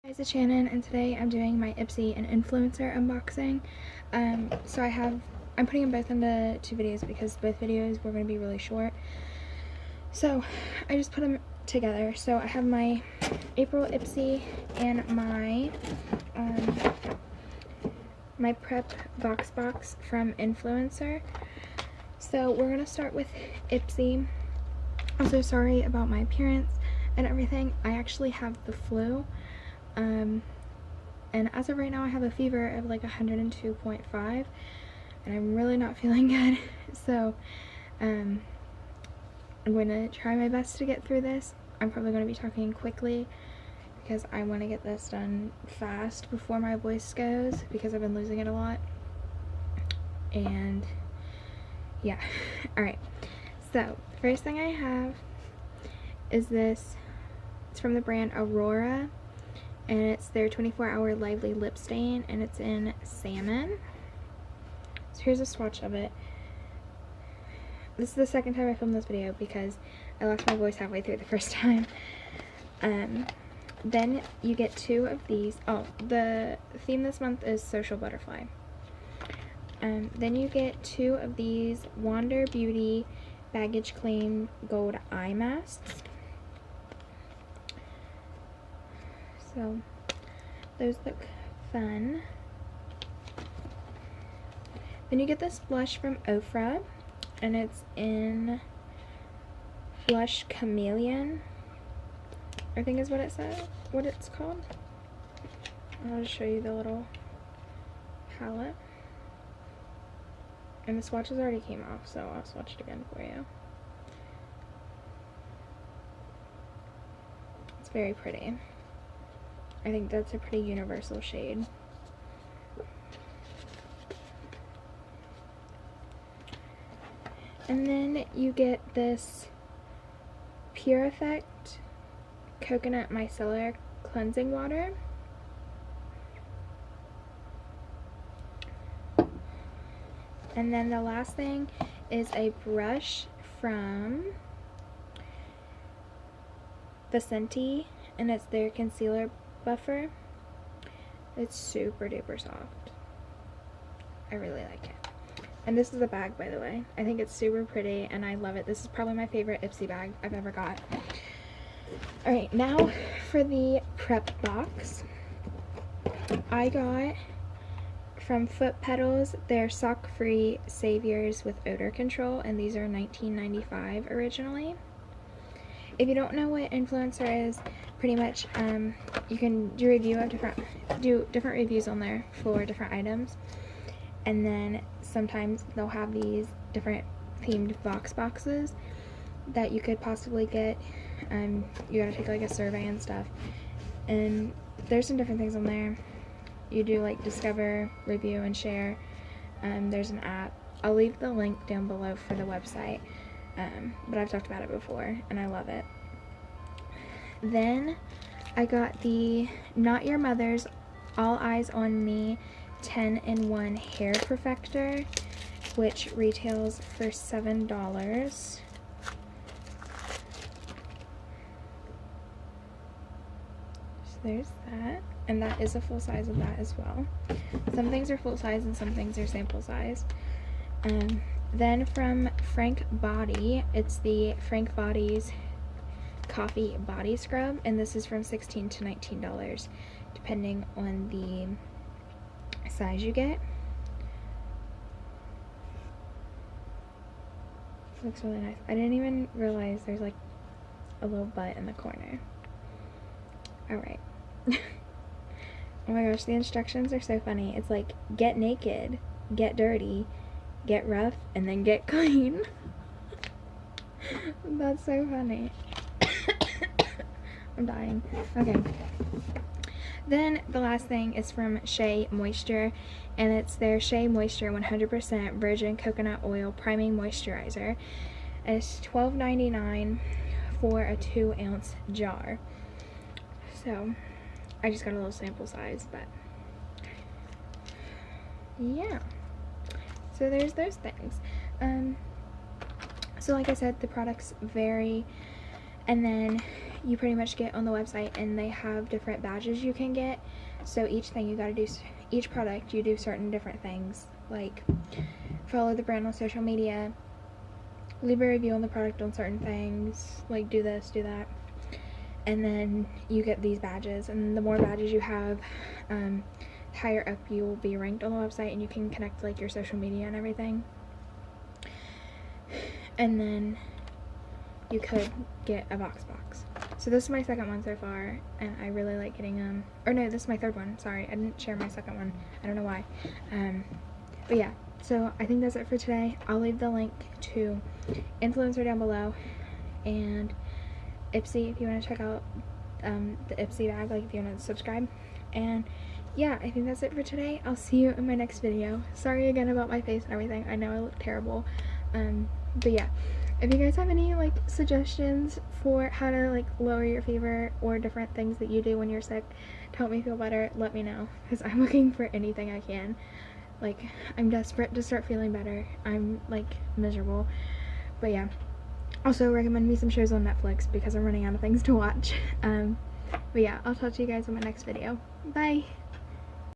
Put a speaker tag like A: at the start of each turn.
A: Guys, it's Shannon, and today I'm doing my Ipsy and influencer unboxing. I'm putting them both into two videos because both videos were going to be really short. So I just put them together. So I have my April Ipsy and my prep box from influencer. So we're going to start with Ipsy. I'm so sorry about my appearance and everything. I actually have the flu. And as of right now I have a fever of like 102.5 and I'm really not feeling good. So I'm going to try my best to get through this. I'm probably going to be talking quickly because I want to get this done fast before my voice goes because I've been losing it a lot. And yeah. Alright, so the first thing I have is this. It's from the brand Aurora, and it's their 24-hour lively lip stain, and it's in salmon. So here's a swatch of it. This is the second time I filmed this video because I lost my voice halfway through the first time. Then you get two of these. Oh, the theme this month is Social Butterfly. Then you get two of these Wander Beauty Baggage Claim Gold Eye Masks. So those look fun. Then you get this blush from Ofra, and it's in Blush Chameleon, I think is what it says, what it's called. I'll just show you the little palette. And the swatches already came off, so I'll swatch it again for you. It's very pretty. I think that's a pretty universal shade. And then you get this Pure Effect Coconut Micellar Cleansing Water. And then the last thing is a brush from Vicente, and it's their concealer buffer. It's super duper soft. I really like it. And this is the bag, by the way. I think it's super pretty and I love it. This is probably my favorite Ipsy bag I've ever got. Alright, now for the prep box. I got from Foot Pedals their sock-free saviors with odor control, and these are $19.95 originally. If you don't know what influencer is, pretty much you can do different reviews on there for different items, and then sometimes they'll have these different themed boxes that you could possibly get. You gotta take like a survey and stuff, and there's some different things on there. You do like discover, review, and share. There's an app. I'll leave the link down below for the website. But I've talked about it before and I love it. Then I got the Not Your Mother's All Eyes on Me 10-in-1 Hair Perfector, which retails for $7. So there's that, and that is a full size of that as well. Some things are full size and some things are sample size. Then from Frank Body, it's the Frank Body's Coffee Body Scrub, and this is from $16 to $19 depending on the size you get. Looks really nice. I didn't even realize there's like a little butt in the corner. Alright. Oh my gosh, the instructions are so funny. It's like, get naked, get dirty, get rough, and then get clean. That's so funny. I'm dying. Okay. Then the last thing is from Shea Moisture, and it's their Shea Moisture 100% Virgin Coconut Oil Priming Moisturizer. And it's $12.99 for a 2-ounce jar. So I just got a little sample size, but yeah. So there's those things. So like I said, the products vary, and then you pretty much get on the website, and they have different badges you can get. So each thing you gotta do, each product you do certain different things, like follow the brand on social media, leave a review on the product on certain things, like do this, do that, and then you get these badges. And the more badges you have, higher up you will be ranked on the website, and you can connect like your social media and everything. And then you could get a box. So this is my second one so far, and I really like getting them. Or no, this is my third one. Sorry, I didn't share my second one. I don't know why. But yeah, so I think that's it for today. I'll leave the link to Influencer down below, and Ipsy if you want to check out the Ipsy bag, like if you want to subscribe. And yeah, I think that's it for today. I'll see you in my next video. Sorry again about my face and everything. I know I look terrible. But yeah, if you guys have any like suggestions for how to like lower your fever or different things that you do when you're sick to help me feel better, let me know, because I'm looking for anything I can. Like, I'm desperate to start feeling better. I'm like miserable. But yeah, also recommend me some shows on Netflix because I'm running out of things to watch. But yeah, I'll talk to you guys in my next video. Bye!